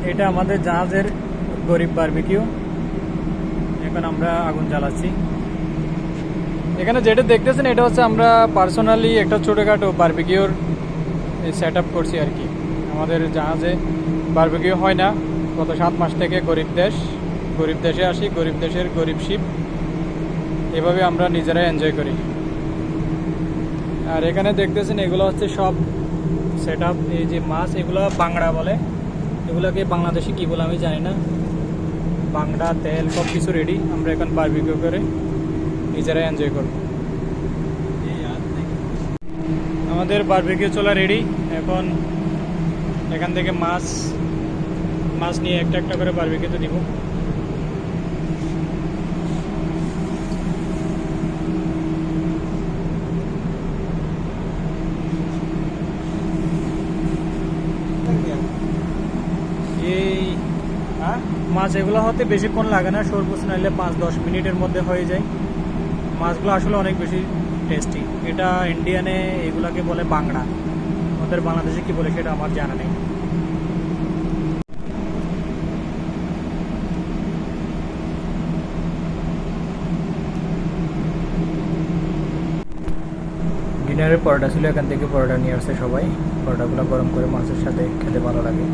এটা আমাদের জাহাজের গরিব বারবিকিউ। এখন আমরা আগুন জ্বালাচ্ছি। এখানে যেটা দেখতেছেন এটা হচ্ছে আমরা পার্সোনালি একটা ছোটোখাটো বারবিকিউর সেট আপ করছি আর কি। আমাদের জাহাজে বারবিকিউ হয় না গত 7 মাস থেকে। গরিব দেশে আসি, গরিব দেশের গরিব শিপ, এভাবে আমরা নিজেরাই এনজয় করি। আর এখানে দেখতেছেন এগুলো হচ্ছে সব সেট আপ। এই যে মাছ, এগুলো বাংড়া বলে, এগুলোকে বাংলাদেশে কী বলে আমি জানি না। বাংড়া, তেল সব কিছু রেডি। আমরা এখন বারবিকিউ করে নিজেরাই এনজয় করব। আমাদের বারবিকিউ চলা রেডি। এখন এখান থেকে মাছ নিয়ে একটা একটা করে বারবিকিউতে দিব। এই মাছ এগুলো হতে বেশিক্ষণ লাগে না, সর্বোচ্চ নাইলে 5-10 মিনিটের মধ্যে হয়ে যায়। মাছগুলো আসলে অনেক বেশি টেস্টি। এটা ইন্ডিয়ানে এগুলাকে বলে বাংড়া, আমাদের বাংলাদেশে কি বলে সেটা আমার জানা নেই। ডিনারের পরোটা ছিল, এখান থেকে পরোটা নিয়ে আসছে সবাই। পরোটাগুলো গরম করে মাছের সাথে খেতে ভালো লাগে।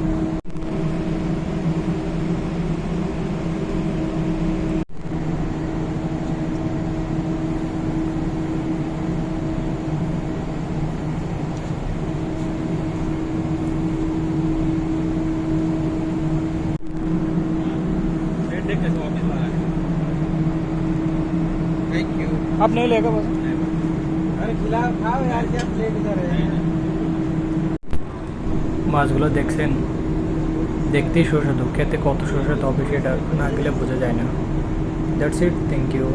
आप नहीं लेगा बस। अरे खिलाओ, खाओ यार, क्या प्लेट इधर है। মাছগুলো দেখছেন, দেখতেই সুস্বাদু, খেতে কত সুস্বাদু হবে সেটা না গেলে বোঝা যায় না। That's it, thank you.